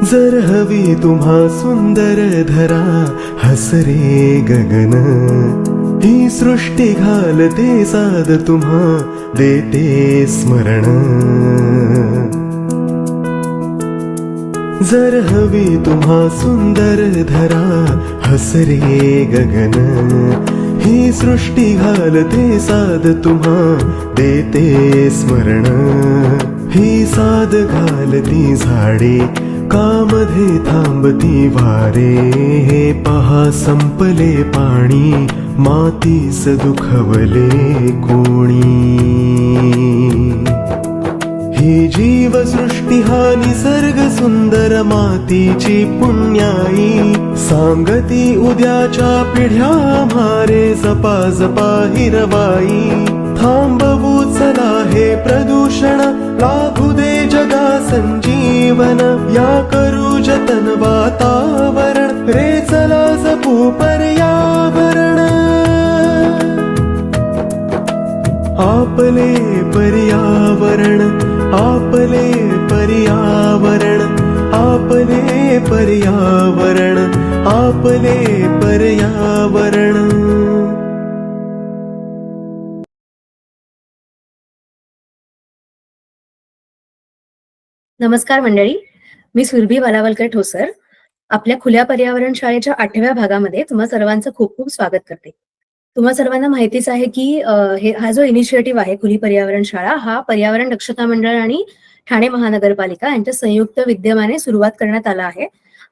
जर हवी तुम्हा सुंदर धरा हसरे गगन, ही सृष्टी घालते साद तुम्हा देते स्मरण. जर हवी तुम्हा सुंदर धरा हसरे गगन, ही सृष्टी घालते साद तुम्हा देते स्मरण. ही साद घालती झाडे कामध्ये थांबती वारे, हे पहा संपले पाणी मातीस दुखवले कोणी. ही जीवसृष्टी हा निसर्ग सुंदर मातीची पुण्याई, सांगती उद्याच्या पिढ्या मारे जपा जपा हिरवाई. थांबवू चला हे प्रदूषण, लाभू दे जगा संजीवन. या करू जतन वातावरण, रे चला जपू पर्यावरण. आपले पर्यावरण, आपले पर्यावरण, आपले पर्यावरण, आपले पर्यावरण. नमस्कार मंडळी, मी सुरभी वालावलकर ठोसर आपल्या खुल्या पर्यावरण शाळेच्या 8व्या भागामध्ये तुम्हा सर्वांचं खूप खूप स्वागत करते. तुम्हा सर्वांना माहितीच आहे की हा जो इनिशिएटिव्ह आहे खुली पर्यावरण शाळा, हा पर्यावरण दक्षता मंडळ आणि ठाणे महानगरपालिका यांच्या संयुक्त विद्यमाने सुरुवात करण्यात आला आहे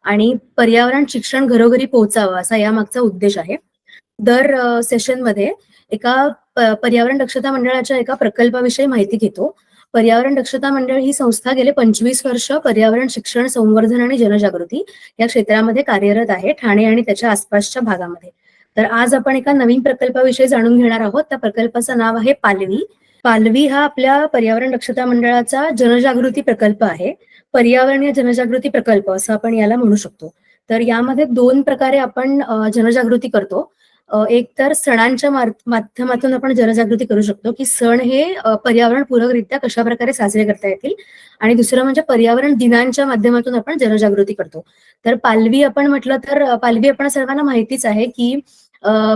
आणि पर्यावरण शिक्षण घरोघरी पोहोचावं असा यामागचा उद्देश आहे. दर सेशनमध्ये एका पर्यावरण दक्षता मंडळाच्या एका प्रकल्पाविषयी माहिती घेतो. पर्यावरण दक्षता मंडळ ही संस्था गेले 25 वर्ष पर्यावरण शिक्षण, संवर्धन आणि जनजागृती या क्षेत्रामध्ये कार्यरत आहे ठाणे आणि त्याच्या आसपासच्या भागामध्ये. तर आज आपण एका नवीन प्रकल्पाविषयी जाणून घेणार आहोत. त्या प्रकल्पाचं नाव आहे पालवी. पालवी हा आपल्या पर्यावरण दक्षता मंडळाचा जनजागृती प्रकल्प आहे. पर्यावरणीय जनजागृती प्रकल्प असं आपण याला म्हणू शकतो. तर यामध्ये 2 प्रकारे आपण जनजागृती करतो. एक तर सणांच्या माध्यमातून आपण जनजागृती करू शकतो की सण हे पर्यावरण पूरकरित्या कशा प्रकारे साजरे करता येतील, आणि दुसरं म्हणजे पर्यावरण दिनांच्या माध्यमातून आपण जनजागृती करतो. तर पालवी आपण म्हटलं तर पालवी आपण सर्वांना माहितीच आहे की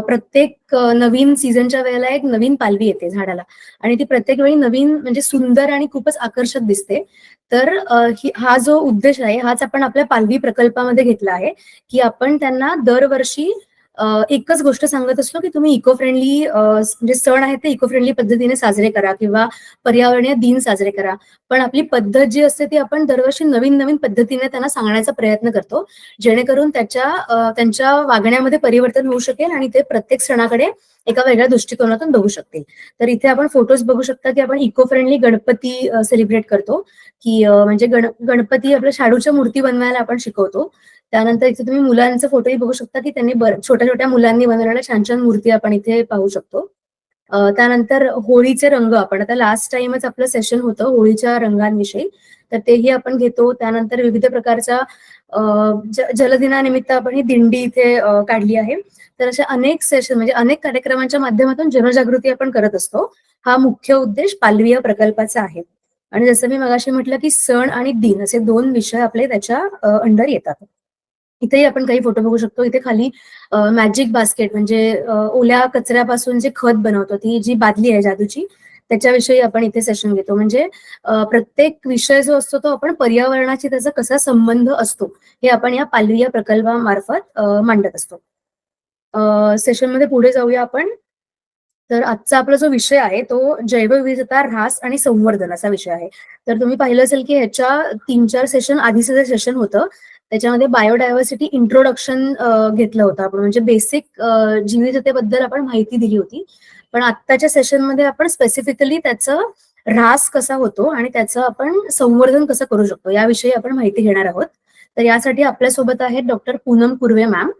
प्रत्येक नवीन सीझनच्या वेळेला एक नवीन पालवी येते झाडाला आणि ती प्रत्येक वेळी नवीन म्हणजे सुंदर आणि खूपच आकर्षक दिसते. तर हा जो उद्देश आहे हाच आपण आपल्या पालवी प्रकल्पामध्ये घेतला आहे की आपण त्यांना दरवर्षी एकच गोष्ट सांगत असतो की तुम्ही इको फ्रेंडली म्हणजे सण आहेत ते इको फ्रेंडली पद्धतीने साजरे करा किंवा पर्यावरणीय दिन साजरे करा. पण आपली पद्धत जी असते ती आपण दरवर्षी नवीन नवीन पद्धतीने त्यांना सांगण्याचा प्रयत्न करतो, जेणेकरून त्यांच्या वागण्यामध्ये परिवर्तन होऊ शकेल आणि ते प्रत्येक सणाकडे एका वेगळ्या दृष्टिकोनातून बघू शकतील. तर इथे आपण फोटोज बघू शकता की आपण इको फ्रेंडली गणपती सेलिब्रेट करतो की म्हणजे गणपती आपल्या शाडूच्या मूर्ती बनवायला आपण शिकवतो. त्यानंतर इथे तुम्ही मुलांचे फोटोही बघू शकता की त्यांनी छोट्या छोट्या मुलांनी बनवलेल्या छान छान मूर्ती आपण इथे पाहू शकतो. त्यानंतर होळीचे रंग, आपण आता लास्ट टाइमच आपलं सेशन होतं होळीच्या रंगांविषयी, तर तेही आपण घेतो. त्यानंतर विविध प्रकारच्या जलदिनानिमित्त आपण ही दिंडी इथे काढली आहे. तर अशा अनेक सेशन म्हणजे अनेक कार्यक्रमांच्या माध्यमातून जनजागृती आपण करत असतो. हा मुख्य उद्देश पालवी या प्रकल्पाचा आहे. आणि जसं मी मगाशी म्हटलं की सण आणि दिन असे 2 विषय आपले त्याच्या अंडर येतात. इथेही आपण काही फोटो बघू शकतो. इथे खाली मॅजिक बास्केट म्हणजे ओल्या कचऱ्यापासून जे खत बनवतो, ती जी बादली आहे जादूची, त्याच्याविषयी आपण इथे सेशन घेतो. म्हणजे प्रत्येक विषय जो असतो तो आपण पर्यावरणाशी त्याचा कसा संबंध असतो हे आपण या पालवी या प्रकल्पामार्फत मांडत असतो. सेशनमध्ये पुढे जाऊया आपण. तर आजचा आपला जो विषय आहे तो जैवविविधता, ऱ्हास आणि संवर्धन असा विषय आहे. तर तुम्ही पाहिलं असेल की ह्याच्या 3-4 सेशन आधीचं जे सेशन होतं त्याच्यामध्ये बायोडायव्हर्सिटी इंट्रोडक्शन घेतलं होतं आपण, म्हणजे बेसिक विविधतेबद्दल आपण माहिती दिली होती. पण आत्ताच्या सेशनमध्ये आपण स्पेसिफिकली त्याचं ऱ्हास कसा होतो आणि त्याचं आपण संवर्धन कसं करू शकतो याविषयी आपण माहिती घेणार आहोत. तर यासाठी आपल्यासोबत आहेत डॉक्टर पूनम कुर्वे मॅम.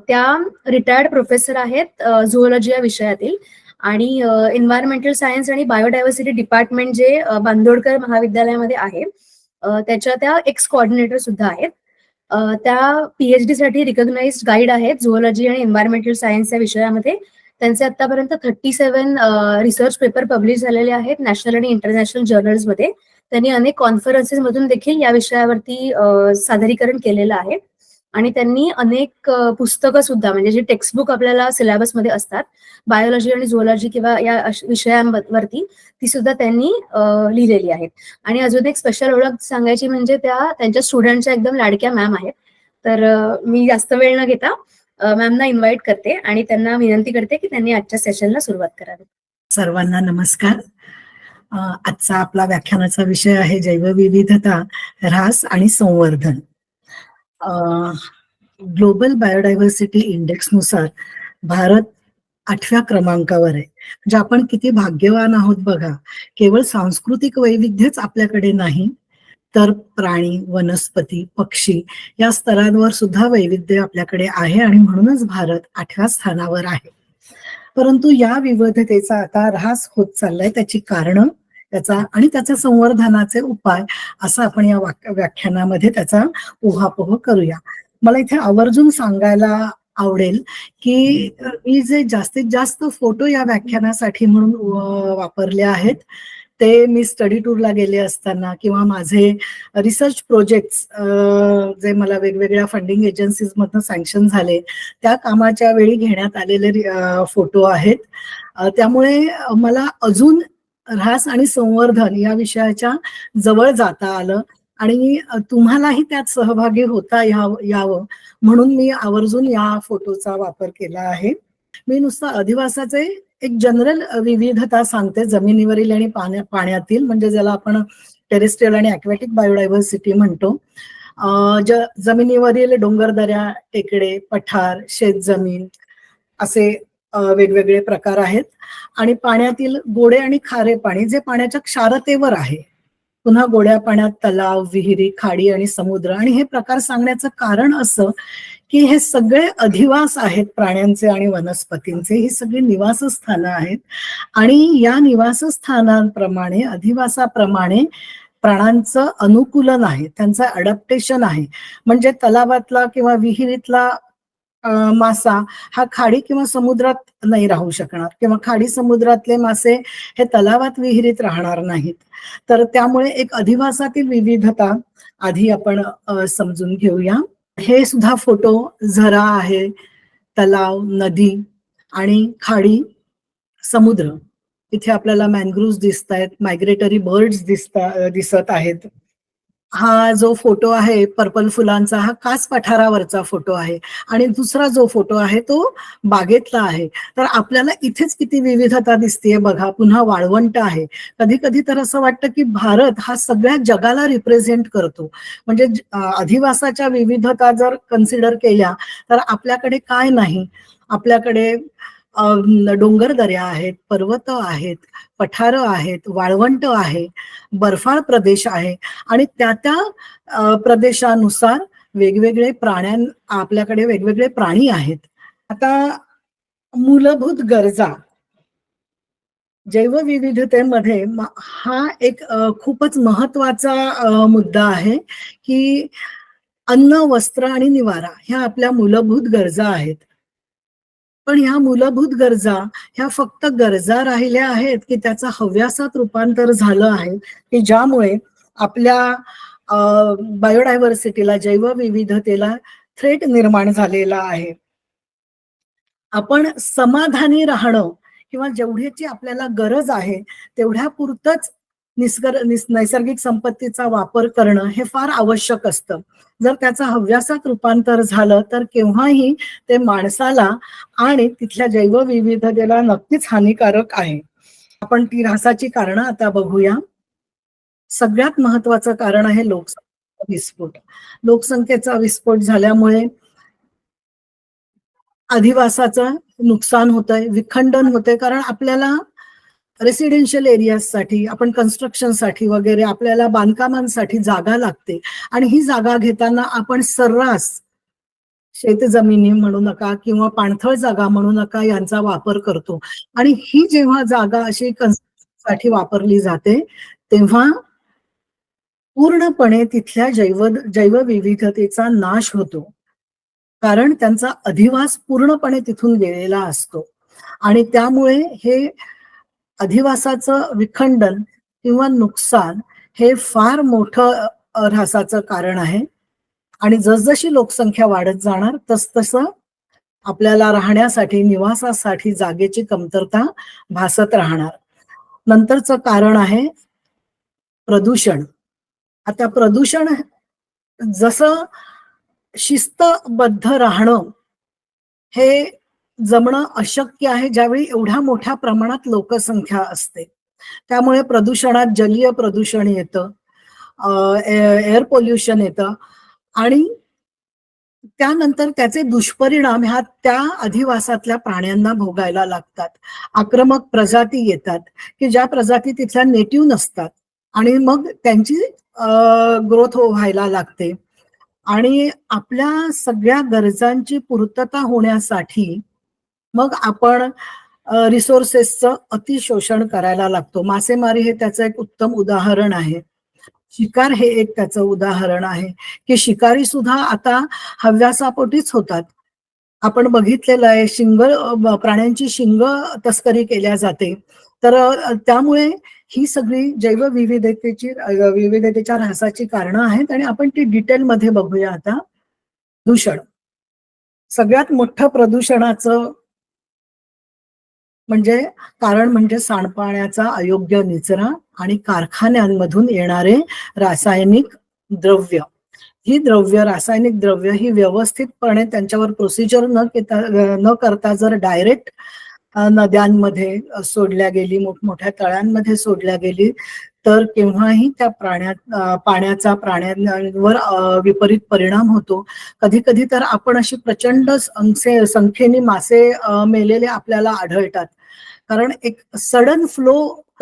त्या रिटायर्ड प्रोफेसर आहेत झुओलॉजी या विषयातील आणि एन्व्हायरमेंटल सायन्स आणि बायोडायव्हर्सिटी डिपार्टमेंट जे बांदोडकर महाविद्यालयामध्ये आहे त्याच्या त्या एक्स कोऑर्डिनेटर सुद्धा आहेत. त्या PhD साठी रिकॉग्नाइज्ड गाईड आहेत झुओलॉजी आणि एन्व्हायरमेंटल सायन्स या विषयामध्ये. त्यांचे आतापर्यंत 37 रिसर्च पेपर पब्लिश झालेले आहेत नॅशनल आणि इंटरनॅशनल जर्नल्समध्ये. त्यांनी अनेक कॉन्फरन्सेस मधून देखील या विषयावरती सादरीकरण केलेलं आहे आणि त्यांनी अनेक पुस्तकं सुद्धा, म्हणजे जे टेक्स्टबुक आपल्याला सिलेबसमध्ये असतात बायोलॉजी आणि झुओलॉजी किंवा या विषयांवरती, ती सुद्धा त्यांनी लिहिलेली आहेत. आणि अजून एक स्पेशल ओळख सांगायची म्हणजे त्यांच्या स्टुडंटच्या एकदम लाडक्या मॅम आहेत. तर मी जास्त वेळ न घेता मॅमना इन्व्हाइट करते आणि त्यांना विनंती करते की त्यांनी आजच्या सेशनला सुरुवात करावी. सर्वांना नमस्कार. आजचा आपला व्याख्यानाचा विषय आहे जैवविविधता, ऱ्हास आणि संवर्धन. ग्लोबल बायोडायव्हर्सिटी इंडेक्सनुसार भारत 8व्या क्रमांकावर आहे. म्हणजे आपण किती भाग्यवान आहोत बघा. केवळ सांस्कृतिक वैविध्यच आपल्याकडे नाही, तर प्राणी, वनस्पती, पक्षी या स्तरांवर सुद्धा वैविध्य आपल्याकडे आहे आणि म्हणूनच भारत 8व्या स्थानावर आहे. परंतु या विविधतेचा आता ऱ्हास होत चाललाय. त्याची कारणं, त्याच्या संवर्धनाचे उपाय, असं आपण या व्याख्यानामध्ये त्याचा उहापोह करूया. मला इथे आवर्जून सांगायला आवडेल की मी जे जास्तीत जास्त फोटो या व्याख्यानासाठी म्हणून वापरले आहेत ते मी स्टडी टूरला गेले असताना किंवा माझे रिसर्च प्रोजेक्ट्स जे मला वेगवेगळ्या फंडिंग एजन्सीज मधून सँक्शन झाले त्या कामाच्या वेळी घेण्यात आलेले फोटो आहेत. त्यामुळे मला अजून ऱ्हास आणि संवर्धन या विषयाच्या जवळ जाता आलं आणि तुम्हालाही त्यात सहभागी होता यावं म्हणून मी आवर्जून या फोटोचा वापर केला आहे. मी नुसतं अधिवासाचे एक जनरल विविधता सांगते, जमिनीवरील आणि पाण्यातील, म्हणजे ज्याला आपण टेरेस्ट्रियल आणि ॲक्वॅटिक बायोडायव्हर्सिटी म्हणतो. जमिनीवरील डोंगरदऱ्या, टेकडे, पठार, शेतजमीन असे वेगवेगळे प्रकार आहेत. आणि पाण्यातील गोडे आणि खारे पाणी जे पाण्याच्या क्षारतेवर आहे. पुन्हा गोड्या पाण्यात तलाव, विहिरी, खाडी आणि समुद्र. आणि हे प्रकार सांगण्याचं कारण असं की हे सगळे अधिवास आहेत प्राण्यांचे आणि वनस्पतींचे. ही सगळी निवासस्थानं आहेत आणि या निवासस्थानांप्रमाणे, अधिवासाप्रमाणे प्राण्यांचं अनुकूलन आहे, त्यांचं अडॅप्टेशन आहे. म्हणजे तलावातला किंवा विहिरीतला मासा हा खाडी किंवा समुद्रात नाही राहू शकणार किंवा खाडी समुद्रातले मासे हे तलावात, विहिरीत राहणार नाहीत. तर त्यामुळे एक अधिवासातील विविधता आधी आपण समजून घेऊया. हे सुद्धा फोटो झरा आहे, तलाव, नदी आणि खाडी, समुद्र. इथे आपल्याला मॅनग्रुव्ज दिसत आहेत, मायग्रेटरी बर्ड्स दिसत आहेत. हा जो फोटो आहे पर्पल फुलांचा, हा कास पठारावरचा फोटो आहे आणि दुसरा जो फोटो आहे तो बागेतला आहे. तर आपल्याला इथेच किती विविधता दिसतेय बघा. पुन्हा वाळवंट आहे. कधी कधी तर असं वाटतं की भारत हा सगळ्या जगाला रिप्रेझेंट करतो. म्हणजे अधिवासाच्या विविधता जर कन्सिडर केल्या तर आपल्याकडे काय नाही. आपल्याकडे डोंगरदऱ्या आहेत, पर्वत आहेत, पठार आहेत, वाळवंट आहे, बर्फाळ प्रदेश आहे आणि त्या प्रदेशानुसार वेगवेगळे आपल्याकडे वेगवेगळे प्राणी आहेत. आता मूलभूत गरजा जैवविविधतेमध्ये हा एक खूपच महत्वाचा मुद्दा आहे की अन्न, वस्त्र आणि निवारा ह्या आपल्या मूलभूत गरजा आहेत. पण ह्या मूलभूत गरजा ह्या फक्त गरजा राहिल्या आहेत की त्याचा हव्यासात रूपांतर झालं आहे की ज्यामुळे आपल्या बायोडायव्हर्सिटीला, जैवविविधतेला थ्रेट निर्माण झालेला आहे. आपण समाधानी राहणं किंवा जेवढ्याची आपल्याला गरज आहे तेवढ्या पुरतच नैसर्गिक संपत्तीचा वापर करणं हे फार आवश्यक असतं. जर त्याचं हव्यासात रूपांतर झालं तर केव्हाही ते माणसाला आणि तिथल्या जैवविविधतेला नक्कीच हानिकारक आहे. आपण ती ऱ्हासाची कारणं आता बघूया. सगळ्यात महत्वाचं कारण आहे लोकसंख्येचा विस्फोट. लोकसंख्येचा विस्फोट झाल्यामुळे अधिवासाचं नुकसान होतंय, विखंडन होतंय. कारण आपल्याला रेसिडेन्शियल एरियासाठी, आपण कन्स्ट्रक्शनसाठी वगैरे आपल्याला बांधकामांसाठी जागा लागते आणि ही जागा घेताना आपण सर्रास शेतजमिनी म्हणू नका किंवा पाणथळ जागा म्हणू नका यांचा वापर करतो. आणि ही जेव्हा जागा अशी कन्स्ट्रक्शनसाठी वापरली जाते तेव्हा पूर्णपणे तिथल्या जैवविविधतेचा नाश होतो. कारण त्यांचा अधिवास पूर्णपणे तिथून गेलेला असतो. आणि त्यामुळे हे अधिवासाचं विखंडन किंवा नुकसान हे फार मोठं ऱ्हासाचं कारण आहे. आणि जसजशी लोकसंख्या वाढत जाणार तसतसं आपल्याला राहण्यासाठी, निवासासाठी जागेची कमतरता भासत राहणार. नंतरचं कारण आहे प्रदूषण. आता प्रदूषण जसं शिस्तबद्ध राहणं हे जमणं अशक्य आहे ज्यावेळी एवढ्या मोठ्या प्रमाणात लोकसंख्या असते. त्यामुळे प्रदूषणात जलीय प्रदूषण येतं, एअर पोल्युशन येतं आणि त्यानंतर त्याचे दुष्परिणाम ह्या त्या अधिवासातल्या प्राण्यांना भोगायला लागतात. आक्रमक प्रजाती येतात की ज्या प्रजाती तिथल्या नेटिव्ह नसतात आणि मग त्यांची ग्रोथ व्हायला लागते. आणि आपल्या सगळ्या गरजांची पूर्तता होण्यासाठी मग आपण रिसोर्सेसचं अतिशोषण करायला लागतो. मासेमारी हे त्याचं एक उत्तम उदाहरण आहे. शिकार हे एक त्याचं उदाहरण आहे की शिकारी सुद्धा आता हव्यासापोटीच होतात. आपण बघितलेलं आहे प्राण्यांची शिंग तस्करी केल्या जाते. तर त्यामुळे ही सगळी विविधतेच्या ऱ्हासाची कारणं आहेत आणि आपण ती डिटेलमध्ये बघूया आता. दूषण सगळ्यात मोठं प्रदूषणाचं कारण म्हणजे सांडपाण्याचा अयोग्य निचरा आणि कारखान्यांमधून येणारे रासायनिक द्रव्य. ही रासायनिक द्रव्य ही व्यवस्थितपणे त्यांच्यावर प्रोसिजर न करता जर डायरेक्ट नद्यांमध्ये सोडल्या गेली, मोठमोठ्या तळ्यांमध्ये सोडल्या गेली तर केव्हाही त्या पाण्याचा प्राण्यांवर विपरीत परिणाम होतो. कधी कधी तर आपण अशी प्रचंड संख्येने मासे मेलेले आपल्याला आढळतात. कारण एक सडन फ्लो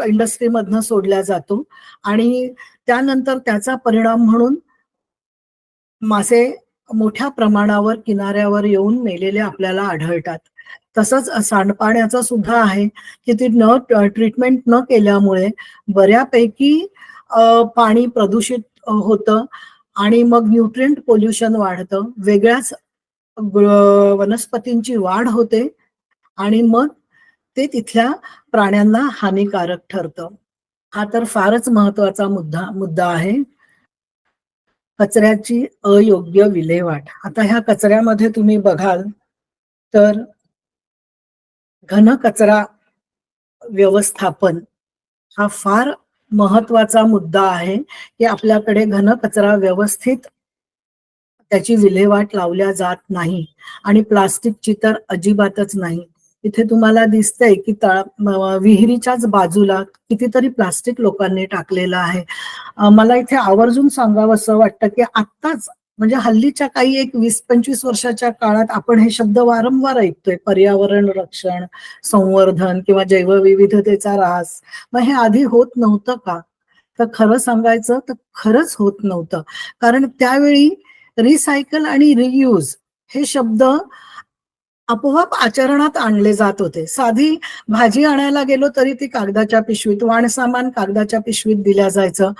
इंडस्ट्रीमधनं सोडला जातो आणि त्यानंतर त्याचा परिणाम म्हणून मासे मोठ्या प्रमाणावर किनाऱ्यावर येऊन मेलेले आपल्याला आढळतात. तसंच सांडपाण्याचं सुद्धा आहे की ती ट्रीटमेंट न केल्यामुळे बऱ्यापैकी पाणी प्रदूषित होतं आणि मग न्यूट्रिएंट पोल्युशन वाढतं, वेगळ्याच वनस्पतींची वाढ होते आणि मग ते तिथल्या प्राण्यांना हानिकारक ठरतं. हा तर फारच महत्वाचा मुद्दा आहे. कचऱ्याची अयोग्य विल्हेवाट. आता ह्या कचऱ्यामध्ये तुम्ही बघाल तर घनकचरा व्यवस्थापन हा फार महत्वाचा मुद्दा आहे की आपल्याकडे घनकचरा व्यवस्थित त्याची विल्हेवाट लावल्या जात नाही आणि प्लास्टिकची तर अजिबातच नाही. इथे तुम्हाला दिसतंय की विहिरीच्याच बाजूला कितीतरी प्लास्टिक लोकांनी टाकलेलं आहे. मला इथे आवर्जून सांगावं असं वाटतं की आत्ताच म्हणजे हल्लीच्या काही एक 20-25 वर्षाच्या काळात आपण हे शब्द वारंवार ऐकतोय, पर्यावरण रक्षण, संवर्धन किंवा जैवविविधतेचा ऱ्हास. मग हे आधी होत नव्हतं का? तर खरं सांगायचं तर खरंच होत नव्हतं. कारण त्यावेळी रिसायकल आणि रियूज हे शब्द आपोआप आचरणात आणले जात होते. साधी भाजी आणायला गेलो तरी ती कागदाच्या पिशवीत, वाणसामान कागदाच्या पिशवीत दिल्या जायचं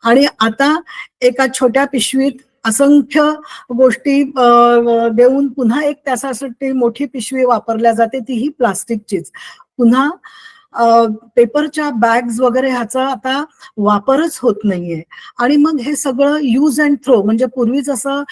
आणि आता एका छोट्या पिशवीत असंख्य गोष्टी देऊन पुन्हा एक त्यासाठी मोठी पिशवी वापरल्या जाते, तीही प्लास्टिकचीच. पुन्हा पेपरच्या बॅग्स वगैरे ह्याचा आता वापरच होत नाहीये. आणि मग हे सगळं यूज अँड थ्रो, म्हणजे पूर्वी जसं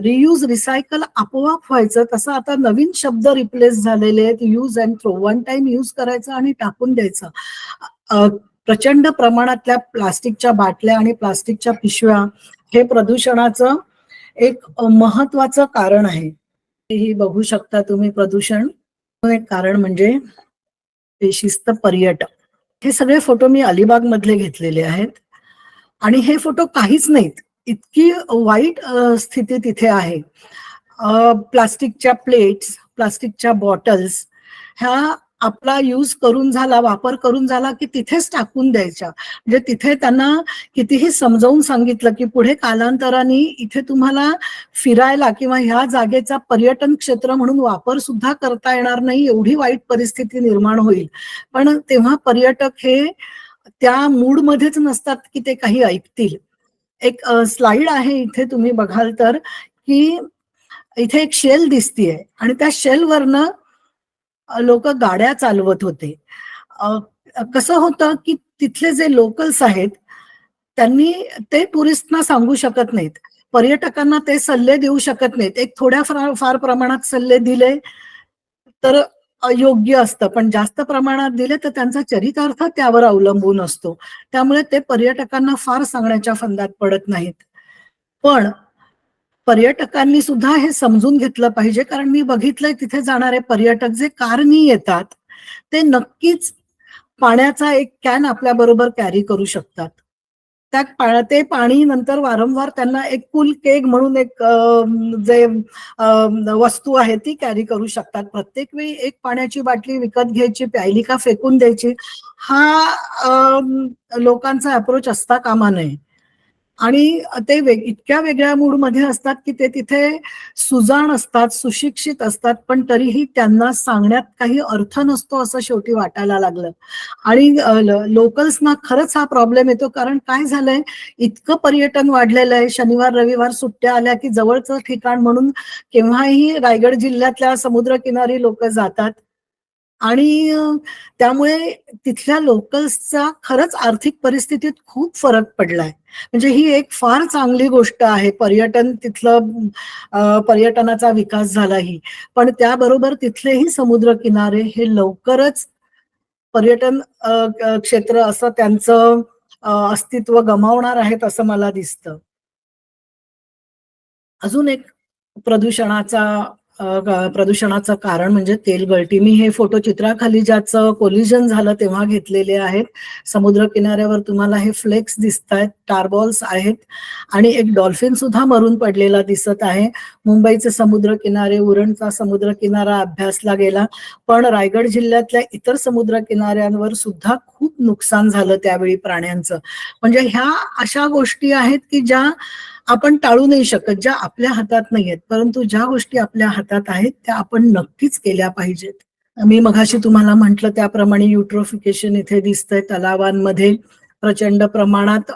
रियूज रिसायकल आपोआप व्हायचं तसं आता नवीन शब्द रिप्लेस झालेले आहेत. Use and throw, one time use करायचं आणि टाकून द्यायचं. प्रचंड प्रमाणातल्या प्लास्टिकच्या बाटल्या आणि प्लास्टिकच्या पिशव्या हे प्रदूषणाचं एक महत्वाचं कारण आहे. ही बघू शकता तुम्ही प्रदूषण एक कारण म्हणजे बेशिस्त पर्यटक. हे सगळे फोटो मी अलिबाग मधले घेतलेले आहेत आणि हे फोटो काहीच नाहीत, इतकी वाईट स्थिती तिथे आहे. प्लास्टिकच्या प्लेट्स, प्लास्टिकच्या बॉटल्स ह्या आपला वापर करून झाला की तिथेच टाकून द्यायच्या. म्हणजे तिथे त्यांना कितीही समजावून सांगितलं की पुढे कालांतराने इथे तुम्हाला फिरायला किंवा ह्या जागेचा पर्यटन क्षेत्र म्हणून वापर सुद्धा करता येणार नाही, एवढी वाईट परिस्थिती निर्माण होईल. पण तेव्हा पर्यटक हे त्या मूडमध्येच नसतात की ते काही ऐकतील. एक स्लाइड आहे इथे तुम्ही बघाल तर की इथे एक शेल दिसतीये आणि त्या शेलवरनं लोक गाड्या चालवत होते. अ, कसं होतं की तिथले जे लोकल्स आहेत त्यांनी ते टुरिस्टना सांगू शकत नाहीत. पर्यटकांना ते सल्ले देऊ शकत नाहीत. एक थोड्या फार प्रमाणात सल्ले दिले तर योग्य असतं, पण जास्त प्रमाणात दिले तर त्यांचा चरितार्थ त्यावर अवलंबून असतो. त्यामुळे ते पर्यटकांना फार सांगण्याच्या फंदात पडत नाहीत. पण पर्यटकांनी सुद्धा हे समजून घेतलं पाहिजे, कारण मी बघितलंय तिथे जाणारे पर्यटक जे कारनी येतात, ते नक्कीच पाण्याचा एक कॅन आपल्या बरोबर कॅरी करू शकतात. ते पाणी नंतर वारंवार त्यांना एक कूल केग म्हणून एक जे वस्तू आहे ती कॅरी करू शकतात. प्रत्येक वेळी एक पाण्याची बाटली विकत घ्यायची, प्यायली का फेकून द्यायची, हा लोकांचा अप्रोच असता कामा नये. आणि ते इतक्या वेगळ्या मूडमध्ये असतात की ते तिथे सुजाण असतात, सुशिक्षित असतात, पण तरीही त्यांना सांगण्यात काही अर्थ नसतो असं शेवटी वाटायला लागलं. आणि लोकल्सना खरंच हा प्रॉब्लेम येतो, कारण काय झालंय, इतकं पर्यटन वाढलेलं आहे. शनिवार रविवार सुट्ट्या आल्या की जवळचं ठिकाण म्हणून केव्हाही रायगड जिल्ह्यातल्या समुद्रकिनारी लोक जातात. आणि त्यामुळे तिथल्या लोकल्सचा खरंच आर्थिक परिस्थितीत खूप फरक पडलाय. म्हणजे ही एक फार चांगली गोष्ट आहे. पर्यटनाचा विकास झाला ही. पण त्याबरोबर तिथलेही समुद्र किनारे हे लवकरच पर्यटन क्षेत्र असं त्यांचं अस्तित्व गमावणार आहेत असं मला दिसतं. अजून एक प्रदूषणाचा प्रदूषणाचं कारण म्हणजे तेलगळती. मी हे फोटो चित्राखाली ज्याचं कोलिजन झालं तेव्हा घेतलेले आहेत. समुद्र किनाऱ्यावर तुम्हाला हे फ्लेक्स दिसतायत, टारबॉल्स आहेत आणि एक डॉल्फिन सुद्धा मरून पडलेला दिसत आहे. मुंबईचे समुद्र किनारे, उरणचा समुद्र किनारा अभ्यासला गेला, पण रायगड जिल्ह्यातल्या इतर समुद्र किनाऱ्यांवर सुद्धा खूप नुकसान झालं त्यावेळी प्राण्यांचं. म्हणजे ह्या अशा गोष्टी आहेत की ज्या आपण टाळू नाही शकत, ज्या आपल्या हातात नाहीयेत, परंतु ज्या गोष्टी आपल्या हातात आहेत त्या आपण नक्कीच केल्या पाहिजेत. मी मघाशी तुम्हाला म्हटलं त्याप्रमाणे युट्रोफिकेशन इथे दिसतंय तलावांमध्ये प्रचंड प्रमाणात.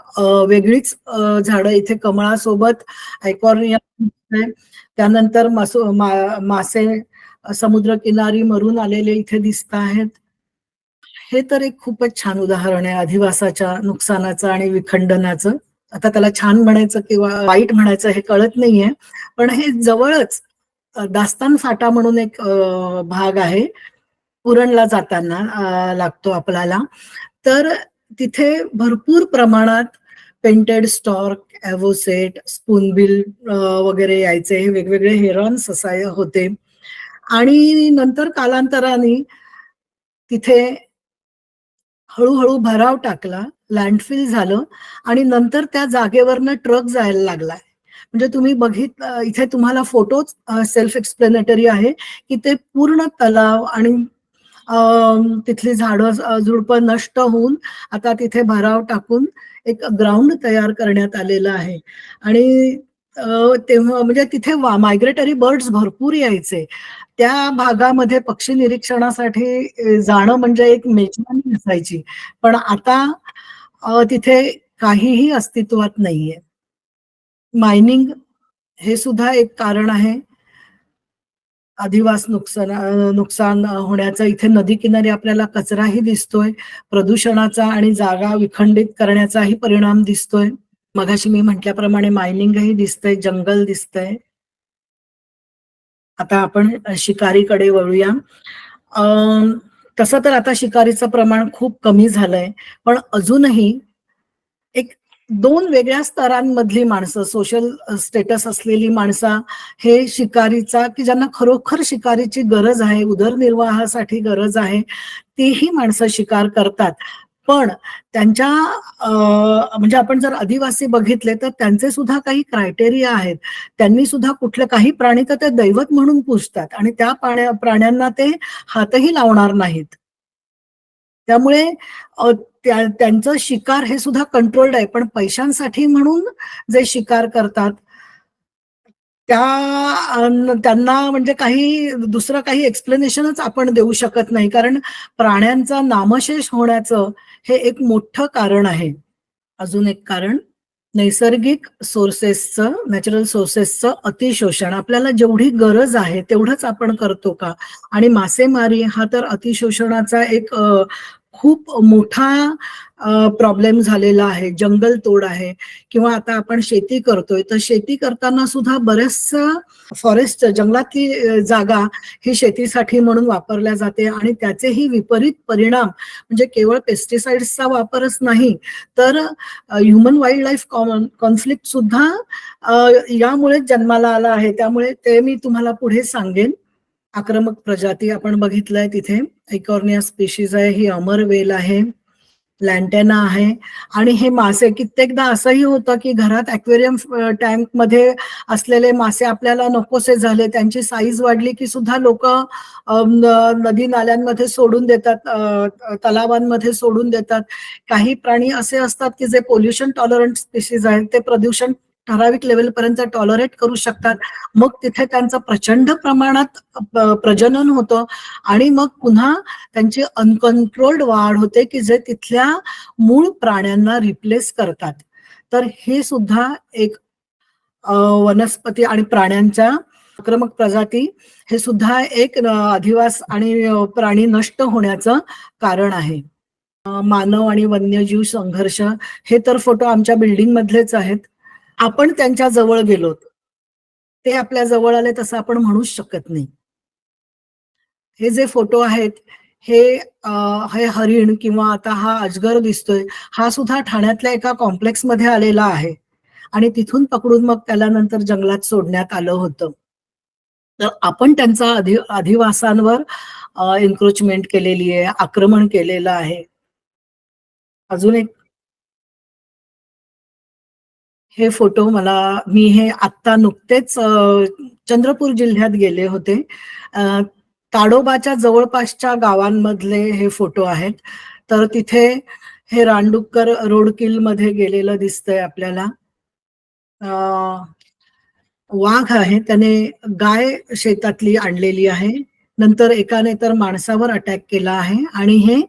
वेगळीच झाडं इथे कमळासोबत आयकॉर्नियम दिसतंय. त्यानंतर मासे समुद्रकिनारी मरून आलेले इथे दिसत आहेत. हे तर एक खूपच छान उदाहरण आहे अधिवासाच्या नुकसानाचं आणि विखंडनाचं. आता त्याला छान म्हणायचं किंवा वाईट म्हणायचं हे कळत नाहीये, पण हे जवळच दास्तान फाटा म्हणून एक भाग आहे, उरणला जाताना लागतो आपल्याला. तर तिथे भरपूर प्रमाणात पेंटेड स्टॉर्क, एव्होसेट, स्पूनबिल वगैरे यायचे. हे वेगवेगळे हेरॉन्स होते. आणि नंतर कालांतराने तिथे हळूहळू भराव टाकला, लँडफिल झालं आणि नंतर त्या जागेवरनं ट्रक जायला लागलाय. म्हणजे तुम्ही इथे तुम्हाला फोटोच सेल्फ एक्सप्लेनेटरी आहे की ते पूर्ण तलाव आणि तिथली झाडं झुडपं नष्ट होऊन आता तिथे भराव टाकून एक ग्राउंड तयार करण्यात आलेलं आहे. आणि तेव्हा म्हणजे तिथे मायग्रेटरी बर्ड्स भरपूर यायचे. त्या भागामध्ये पक्षी निरीक्षणासाठी जाणं म्हणजे एक मेजवानी असायची. पण आता तिथे काहीही अस्तित्वात नाहीये. मायनिंग हे सुद्धा एक कारण आहे अधिवास नुकसान होण्याचं. इथे नदी किनारी आपल्याला कचराही दिसतोय, प्रदूषणाचा आणि जागा विखंडित करण्याचाही परिणाम दिसतोय. मगाशी मी म्हटल्याप्रमाणे मायनिंगही दिसतंय, जंगल दिसतंय. आता आपण शिकारीकडे वळूया. तसं तर आता शिकारीचं प्रमाण खूप कमी झालंय, पण अजूनही एक 2 वेगळ्या स्तरांमधली माणसं, सोशल स्टेटस असलेली माणसं हे शिकारीचा की ज्यांना खरोखर शिकारीची गरज आहे, उदरनिर्वाहासाठी गरज आहे, तीही माणसं शिकार करतात. पण त्यांच्या म्हणजे आपण जर आदिवासी बघितले तर त्यांचे सुद्धा काही क्रायटेरिया आहेत. त्यांनी सुद्धा कुठले काही प्राणी तर ते दैवत म्हणून पूजतात आणि त्या प्राण्यांना ते हातही लावणार नाहीत. त्यामुळे त्यांचं शिकार हे सुद्धा कंट्रोल्ड आहे, पण पैशांसाठी म्हणून जे शिकार करतात त्यांना म्हणजे दुसरं काही एक्सप्लेनेशनच आपण देऊ शकत नाही, कारण प्राण्यांचा नामशेष होण्याचं हे एक मोठं कारण आहे. अजून एक कारण नैसर्गिक सोर्सेसचं, नॅचरल सोर्सेसचं अतिशोषण. आपल्याला जेवढी गरज आहे तेवढंच आपण करतो का? आणि मासेमारी हा तर अतिशोषणाचा एक खूप मोठा प्रॉब्लेम झालेला आहे. जंगल तोड आहे किंवा आता आपण शेती करतोय, तर शेती करताना सुद्धा बऱ्याचशा फॉरेस्ट, जंगलातली जागा ही शेतीसाठी म्हणून वापरल्या जाते आणि त्याचेही विपरीत परिणाम म्हणजे केवळ पेस्टिसाइड्सचा वापरच नाही, तर ह्युमन वाईल्ड लाईफ कॉन्फ्लिक्ट सुद्धा यामुळे जन्माला आला आहे. त्यामुळे ते मी तुम्हाला पुढे सांगेन. आक्रमक प्रजाती आपण बघितलंय तिथे. इकॉर्निया स्पीशीज आहे, ही अमर वेल आहे, लॅन्टेना आहे. आणि हे मासे, कित्येकदा असंही होतं की घरात ॲक्वेरियम टँक मध्ये असलेले मासे आपल्याला नकोसे झाले, त्यांची साईज वाढली की सुद्धा लोक नदी नाल्यांमध्ये सोडून देतात, तलावांमध्ये सोडून देतात. काही प्राणी असे असतात की जे पोल्युशन टॉलरंट स्पीशीज आहेत, ते प्रदूषण ठराविक लेवल पर्यंत टॉलरेट करू शकतात. मग तिथे त्यांचं प्रचंड प्रमाणात प्रजनन होतं आणि मग पुन्हा त्यांची अनकंट्रोल्ड वाढ होते की जे तिथल्या मूळ प्राण्यांना रिप्लेस करतात. तर हे सुद्धा एक वनस्पती आणि प्राण्यांच्या आक्रमक प्रजाती, हे सुद्धा एक अधिवास आणि प्राणी नष्ट होण्याचं कारण आहे. मानव आणि वन्यजीव संघर्ष, हे तर फोटो आमच्या बिल्डिंग मधलेच आहेत. आपण त्यांच्या जवळ गेलो, ते आपल्या जवळ आले तसं आपण म्हणूच शकत नाही. हे जे फोटो आहेत, हे हे हरिण किंवा आता हा अजगर दिसतोय, हा सुद्धा ठाण्यातल्या एका कॉम्प्लेक्स मध्ये आलेला आहे आणि तिथून पकडून मग त्याला नंतर जंगलात सोडण्यात आलं होतं. तर आपण त्यांचा अधिवासांवर एन्क्रोचमेंट केलेली आहे, आक्रमण केलेलं आहे. अजून एक हे फोटो मी हे आत्ता नुकतेच चंद्रपूर जिल्ह्यात गेले होते. ताडोबाच्या जवळपासच्या गावांमधले हे फोटो आहेत. तर तिथे हे रानडुक्कर रोडकिल मध्ये गेलेलं दिसतंय आपल्याला. वाघ आहे, त्याने गाय शेतातली आणलेली आहे, नंतर एकाने तर माणसावर अटॅक केला आहे आणि हे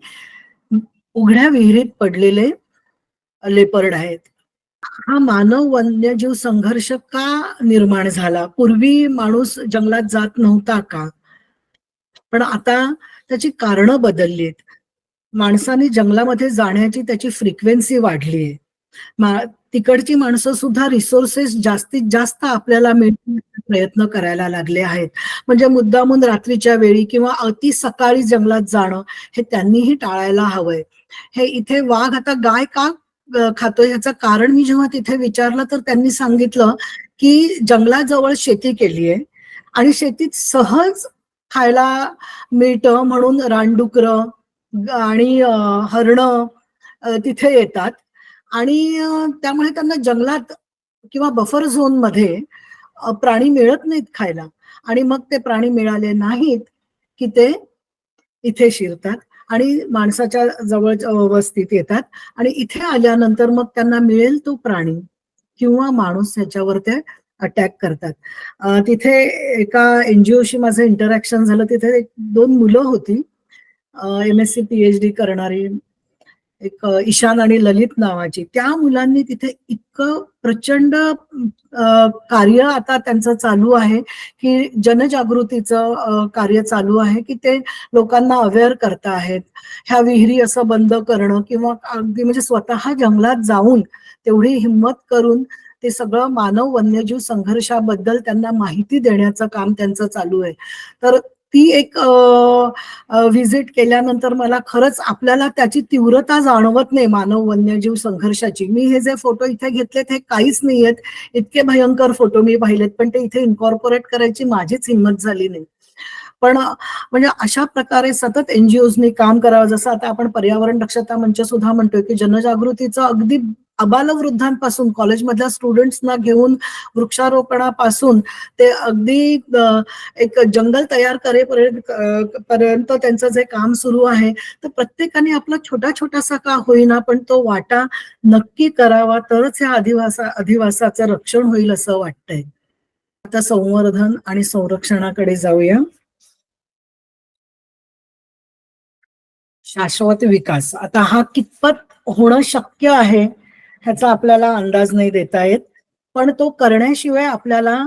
उघड्या विहिरीत पडलेले लेपर्ड आहेत. हा मानव वन्यजीव संघर्ष का निर्माण झाला? पूर्वी माणूस जंगलात जात नव्हता का? पण आता त्याची कारणं बदलली आहेत. माणसाने जंगलामध्ये जाण्याची त्याची फ्रिक्वेन्सी वाढली आहे. तिकडची माणसं सुद्धा रिसोर्सेस जास्तीत जास्त आपल्याला मिळवण्याचा प्रयत्न करायला लागले आहेत. म्हणजे मुद्दामून रात्रीच्या वेळी किंवा अति सकाळी जंगलात जाणं हे त्यांनीही टाळायला हवंय. हे इथे वाघ आता गाय का खातोय ह्याचं कारण मी जेव्हा तिथे विचारलं, तर त्यांनी सांगितलं की जंगलाजवळ शेती केलीये आणि शेतीत सहज खायला मिळतं म्हणून रानडुकरं आणि हरणं तिथे येतात आणि त्यामुळे त्यांना जंगलात किंवा बफर झोन मध्ये प्राणी मिळत नाहीत खायला आणि मग ते प्राणी मिळाले नाहीत की ते इथे शिरतात आणि माणसाच्या जवळ वस्तीत येतात आणि इथे आल्यानंतर मग त्यांना मिळेल तो प्राणी किंवा माणूस ह्याच्यावर ते अटॅक करतात. तिथे एका एनजीओशी माझं इंटरॅक्शन झालं. तिथे दोन मुलं होती, MSc PhD करणारी, एक ईशान आणि ललित नावाची. त्या मुलांनी तिथे इतकं प्रचंड कार्य आता त्यांचं चालू आहे की जनजागृतीचं कार्य चालू आहे की ते लोकांना अवेअर करता आहेत. ह्या विहिरी असं बंद करणं किंवा अगदी म्हणजे स्वतः जंगलात जाऊन तेवढी हिंमत करून ते सगळं मानव वन्यजीव संघर्षाबद्दल त्यांना माहिती देण्याचं काम त्यांचं चालू आहे. तर ती एक व्हिजिट केल्यानंतर मला खरंच आपल्याला त्याची तीव्रता जाणवत नाही मानव वन्यजीव संघर्षाची. मी हे जे फोटो इथे घेतलेत हे काहीच नाहीयेत, इतके भयंकर फोटो मी पाहिलेत, पण ते इथे इन्कॉर्पोरेट करायची माझीच हिंमत झाली नाही. पण म्हणजे अशा प्रकारे सतत एनजीओजनी काम करावं. जसं आता आपण पर्यावरण दक्षता मंच सुद्धा म्हणतोय की जनजागृतीचं अगदी अबालवृद्धांपासून कॉलेजमधल्या स्टुडंट्सना घेऊन वृक्षारोपणापासून ते अगदी एक जंगल तयार करेपर्यंत त्यांचं जे काम सुरू आहे, तर प्रत्येकाने आपला छोटा छोटासा का होईना पण तो वाटा नक्की करावा, तरच या अधिवासाचं रक्षण होईल असं वाटतंय. आता संवर्धन आणि संरक्षणाकडे जाऊया. शाश्वत विकास आता हा कितपत होणं शक्य आहे ह्याचा आपल्याला अंदाज नाही देता येत, पण तो करण्याशिवाय आपल्याला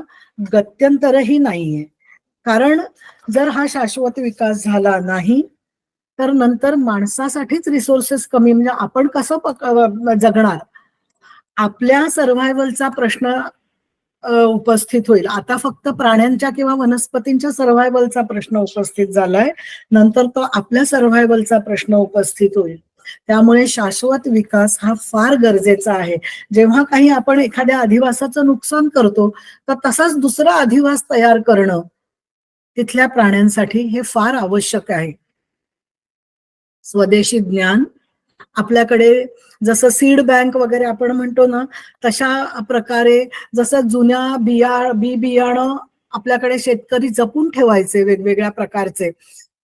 गत्यंतरही नाहीये. कारण जर हा शाश्वत विकास झाला नाही तर नंतर माणसासाठीच रिसोर्सेस कमी, म्हणजे आपण कसं जगणार, आपल्या सर्व्हायव्हलचा प्रश्न उपस्थित होईल. आता फक्त प्राण्यांच्या किंवा वनस्पतींच्या सर्व्हायव्हलचा प्रश्न उपस्थित झालाय, नंतर तो आपल्या सर्व्हायव्हलचा प्रश्न उपस्थित होईल. त्यामुळे शाश्वत विकास हा फार गरजेचा आहे. जेव्हा काही आपण एखाद्या अधिवासाचं नुकसान करतो तर तसाच दुसरा अधिवास तयार करणं तिथल्या प्राण्यांसाठी हे फार आवश्यक आहे. स्वदेशी ज्ञान आपल्याकडे, जसं सीड बँक वगैरे आपण म्हणतो ना, तशा प्रकारे जसं जुन्या बियाणं आपल्याकडे शेतकरी जपून ठेवायचे वेगवेगळ्या प्रकारचे,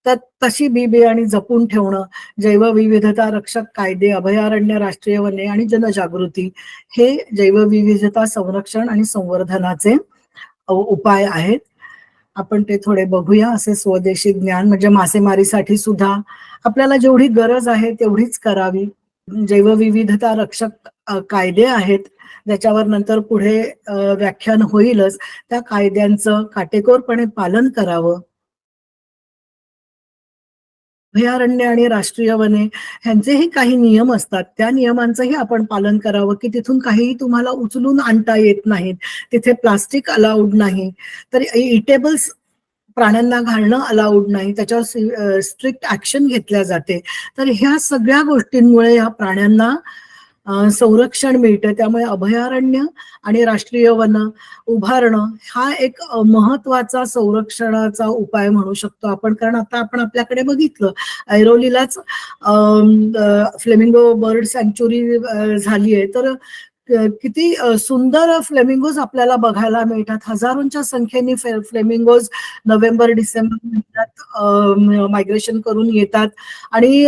तर तशी बियाणी जपून ठेवणं, जैवविविधता रक्षक कायदे, अभयारण्य, राष्ट्रीय वने आणि जनजागृती हे जैवविविधता संरक्षण आणि संवर्धनाचे उपाय आहेत. आपण ते थोडे बघूया. असे स्वदेशी ज्ञान म्हणजे मासेमारीसाठी सुद्धा आपल्याला जेवढी गरज आहे तेवढीच करावी. जैवविविधता रक्षक कायदे आहेत, ज्याच्यावर नंतर पुढे व्याख्यान होईलच. त्या कायद्यांचं काटेकोरपणे पालन करावं. अभयारण्य आणि राष्ट्रीय वने ह्यांचेही काही नियम असतात, त्या नियमांचंही आपण पालन करावं, की तिथून काहीही तुम्हाला उचलून आणता येत नाहीत, तिथे प्लास्टिक अलाउड नाही, तर इटेबल्स प्राण्यांना घालणं अलाउड नाही, त्याच्यावर स्ट्रिक्ट ऍक्शन घेतल्या जाते. तर ह्या सगळ्या गोष्टींमुळे या प्राण्यांना संरक्षण मिळतं. त्यामुळे अभयारण्य आणि राष्ट्रीय वन उभारणं हा एक महत्वाचा संरक्षणाचा उपाय म्हणू शकतो आपण. कारण आता आपण आपल्याकडे बघितलं, ऐरोलीलाच फ्लेमिंगो बर्ड सँच्युरी झाली आहे, तर किती सुंदर फ्लेमिंगोज आपल्याला बघायला मिळतात. हजारोंच्या संख्येने फ्लेमिंगोज नोव्हेंबर डिसेंबर महिन्यात मायग्रेशन करून येतात आणि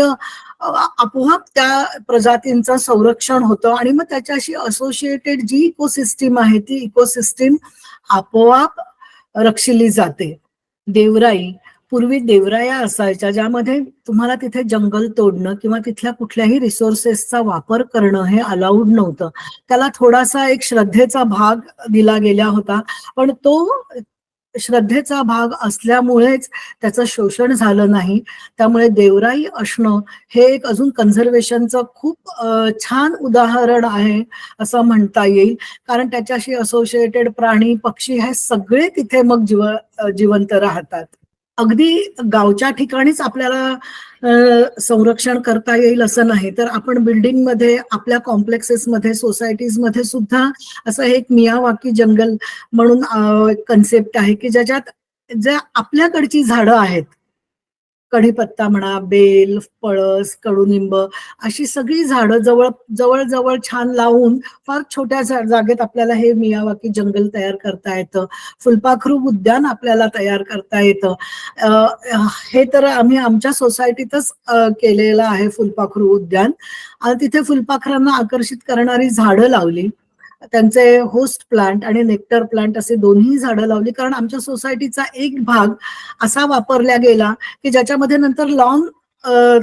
आपोआप त्या प्रजातींचं संरक्षण होतं आणि मग त्याच्याशी असोसिएटेड जी इकोसिस्टीम आहे ती इकोसिस्टीम आपोआप रक्षिली जाते. देवराई, पूर्वी देवराया असायच्या ज्यामध्ये तुम्हाला तिथे जंगल तोडणं किंवा तिथल्या कुठल्याही रिसोर्सेसचा वापर करणं हे अलाउड नव्हतं. त्याला थोडासा एक श्रद्धेचा भाग दिला गेला होता, पण तो श्रद्धेचा भाग असल्यामुळेच त्याचं शोषण झालं नाही. त्यामुळे देवराई असणं हे एक अजून कन्झर्वेशनचं खूप छान उदाहरण आहे असं म्हणता येईल. कारण त्याच्याशी असोसिएटेड प्राणी पक्षी हे सगळे तिथे मग जिवंत राहतात. अगदी गावच्या ठिकाणीच आपल्याला संरक्षण करता येईल असं नाही, तर आपण बिल्डिंगमध्ये, आपल्या कॉम्प्लेक्सेसमध्ये, सोसायटीजमध्ये सुद्धा असं एक मियावाकी जंगल म्हणून कन्सेप्ट आहे की ज्याच्यात ज्या आपल्याकडची झाडं आहेत, कढीपत्ता म्हणा, बेल, पळस, कडुनिंब अशी सगळी झाडं जवळ छान लावून फार छोट्या जागेत आपल्याला हे मियावाकी जंगल तयार करता येतं. फुलपाखरू उद्यान आपल्याला तयार करता येतं. हे तर आम्ही आमच्या सोसायटीतच केलेलं आहे फुलपाखरू उद्यान. आणि तिथे फुलपाखरांना आकर्षित करणारी झाडं लावली, त्यांचे होस्ट प्लांट आणि नेक्टर प्लांट असे दोन्ही झाडं लावली. कारण आमच्या सोसायटीचा एक भाग असा वापरला गेला की ज्याच्यामध्ये नंतर लॉन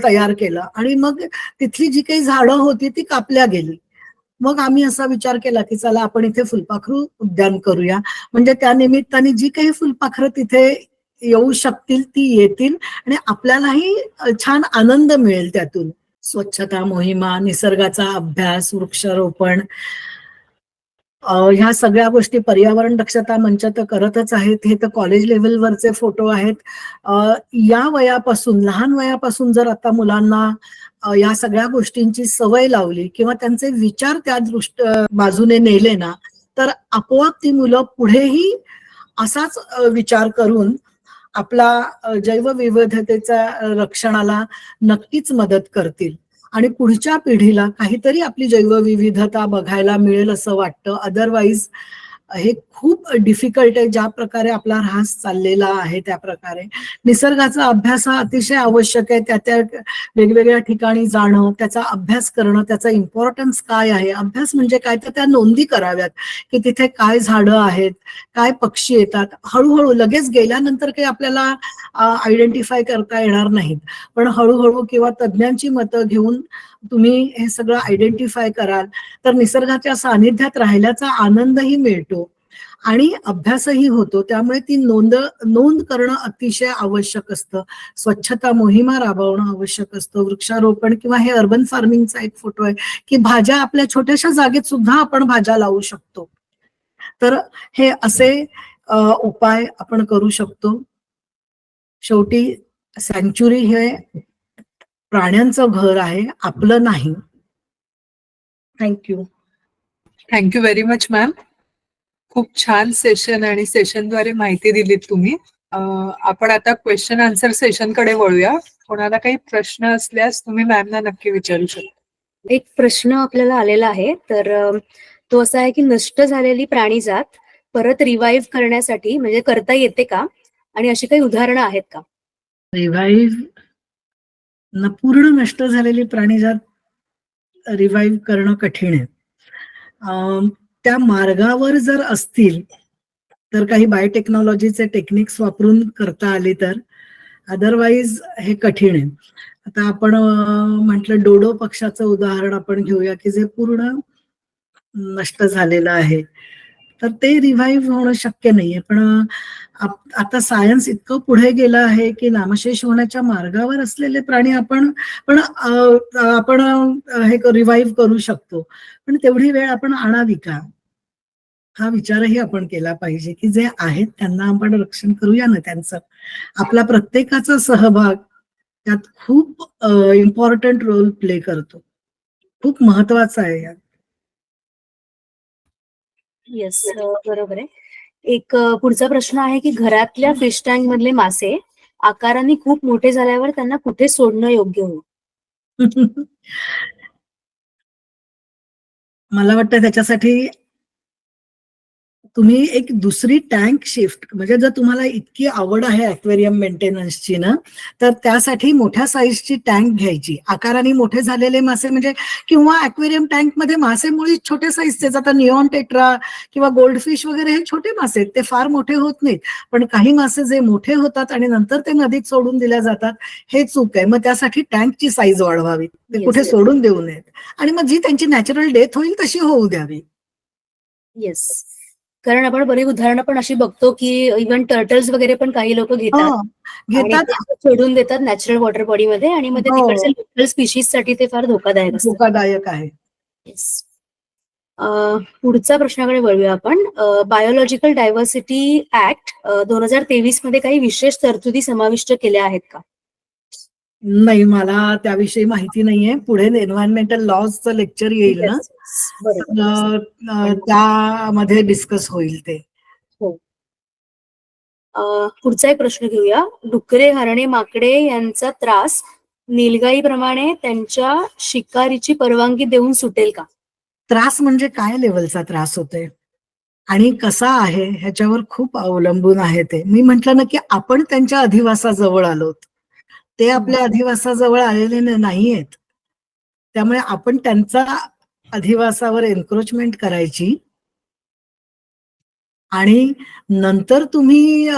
तयार केलं आणि मग तिथली जी काही झाडं होती ती कापल्या गेली. मग आम्ही असा विचार केला की चला आपण इथे फुलपाखरू उद्यान करूया, म्हणजे त्या निमित्ताने जी काही फुलपाखरं तिथे येऊ शकतील ती येतील आणि आपल्यालाही छान आनंद मिळेल त्यातून. स्वच्छता मोहिमा, निसर्गाचा अभ्यास, वृक्षारोपण, ह्या सगळ्या गोष्टी पर्यावरण दक्षता मंच तर करतच आहेत. हे तर कॉलेज लेव्हलवरचे फोटो आहेत. या वयापासून, लहान वयापासून जर आता मुलांना या सगळ्या गोष्टींची सवय लावली किंवा त्यांचे विचार त्या बाजूने नेले ना, तर आपोआप ती मुलं पुढेही असाच विचार करून आपला जैवविविधतेच्या रक्षणाला नक्कीच मदत करतील आणि पुढच्या पिढीला काहीतरी आपली जैवविविधता बघायला मिळेल असं वाटतं. अदरवाईज हे खूप डिफिकल्ट आहे. ज्या प्रकारे आपला ऱ्हास चाललेला आहे त्या प्रकारे निसर्गाचा अभ्यास हा अतिशय आवश्यक आहे. त्या वेगवेगळ्या ठिकाणी जाणं, त्याचा अभ्यास करणं, त्याचा इम्पॉर्टन्स काय आहे. अभ्यास म्हणजे काय, तर त्या नोंदी कराव्यात की तिथे काय झाडं आहेत, काय पक्षी येतात. हळूहळू, लगेच गेल्यानंतर काही आपल्याला आयडेंटिफाय करता येणार नाहीत, पण हळूहळू किंवा तज्ज्ञांची मतं घेऊन तुम्ही हे सगळं आयडेंटिफाय कराल तर निसर्गाच्या सानिध्यात राहिल्याचा आनंदही मिळतो आणि अभ्यासही होतो. त्यामुळे ती नोंद करणं अतिशय आवश्यक असतं. स्वच्छता मोहिमा राबवणं आवश्यक असतं. वृक्षारोपण किंवा हे अर्बन फार्मिंगचा एक फोटो आहे की भाज्या आपल्या छोट्याशा जागेत सुद्धा आपण भाज्या लावू शकतो. तर हे असे उपाय आपण करू शकतो. शेवटी सँच्युरी हे प्राण्यांचं घर आहे, आपलं नाही. Thank you. Thank you very much ma'am. खूप छान सेशन आणि सेशनद्वारे माहिती दिलीत तुम्ही. आपण आता क्वेश्चन आन्सर सेशन कडे वळूया. कोणाला काही प्रश्न असल्यास तुम्ही मॅमना नक्की विचारू शकता. एक प्रश्न आपल्याला आलेला आहे, तर तो असा आहे की नष्ट झालेली प्राणीजात परत रिवाईव्ह करण्यासाठी म्हणजे करता येते का, आणि अशी काही उदाहरणं आहेत का? पूर्ण नष्ट झालेली प्राणीजात रिवाईव्ह करणं कठीण आहे. त्या मार्गावर जर असतील तर काही बायोटेक्नॉलॉजीचे टेक्निक्स वापरून करता आले तर, अदरवाईज हे कठीण आहे. आता आपण म्हटलं डोडो पक्षाचं उदाहरण आपण घेऊया की जे पूर्ण नष्ट झालेलं आहे, तर ते रिव्हाइव्ह होणं शक्य नाहीये. पण आता सायन्स इतकं पुढे गेलं आहे की नामशेष होण्याच्या मार्गावर असलेले प्राणी आपण हे रिव्हाइव्ह करू शकतो. पण तेवढी वेळ आपण आणावी का, हा विचारही आपण केला पाहिजे की जे आहेत त्यांना आपण रक्षण करूया ना त्यांचं. आपला प्रत्येकाचा सहभाग त्यात खूप इम्पॉर्टंट रोल प्ले करतो, खूप महत्वाचा आहे यात. येस, बरोबर आहे. एक पुढचा प्रश्न आहे की घरातल्या फिश टँक मधले मासे आकाराने खूप मोठे झाल्यावर त्यांना कुठे सोडणं योग्य होईल? मला वाटतं त्याच्यासाठी तुम्ही एक दुसरी टँक शिफ्ट, म्हणजे जर तुम्हाला इतकी आवड आहे ॲक्वेरियम मेंटेनन्सची ना, तर त्यासाठी मोठ्या साईजची टँक घ्यायची. आकाराने मोठे झालेले मासे म्हणजे, किंवा ॲक्वेरियम टँक मध्ये मासे मुळी छोटे साईजचे, आता निऑन टेट्रा किंवा गोल्डफिश वगैरे हे छोटे मासे आहेत, ते फार मोठे होत नाहीत. पण काही मासे जे मोठे होतात आणि नंतर ते नदीत सोडून दिल्या जातात, हे चूक आहे. मग त्यासाठी टँकची साईज वाढवावी, ते कुठे सोडून देऊ नयेत, आणि मग जी त्यांची नॅचरल डेथ होईल तशी होऊ द्यावी. येस, कारण आपण बरीच उदाहरणं पण अशी बघतो की इव्हन टर्टल्स वगैरे पण काही लोक घेतात, सोडून देतात नॅचरल वॉटर बॉडी मध्ये, आणि मग तिकडच्या लोकल स्पीशीज साठी ते फार धोकादायक आहे. पुढच्या प्रश्नाकडे वळूया आपण. बायोलॉजिकल डायव्हर्सिटी ऍक्ट 2023 मध्ये काही विशेष तरतुदी समाविष्ट केल्या आहेत का? नाही, मला त्याविषयी माहिती नाहीये. पुढे एन्व्हायरमेंटल लॉजचं लेक्चर येईल ना, त्यामध्ये डिस्कस होईल ते. हो. पुढचा एक प्रश्न घेऊया. डुकरे, हरणे, माकडे यांचा त्रास नीलगाईप्रमाणे त्यांच्या शिकारीची परवानगी देऊन सुटेल का? त्रास म्हणजे काय लेवलचा त्रास होतोय आणि कसा आहे ह्याच्यावर खूप अवलंबून आहे ते. मी म्हंटल ना की आपण त्यांच्या अधिवासाजवळ आलोत, ते आपल्या अधिवासाजवळ आलेले नाहीयेत. त्यामुळे आपण त्यांचा अधिवासावर एन्क्रोचमेंट करायची आणि नंतर तुम्ही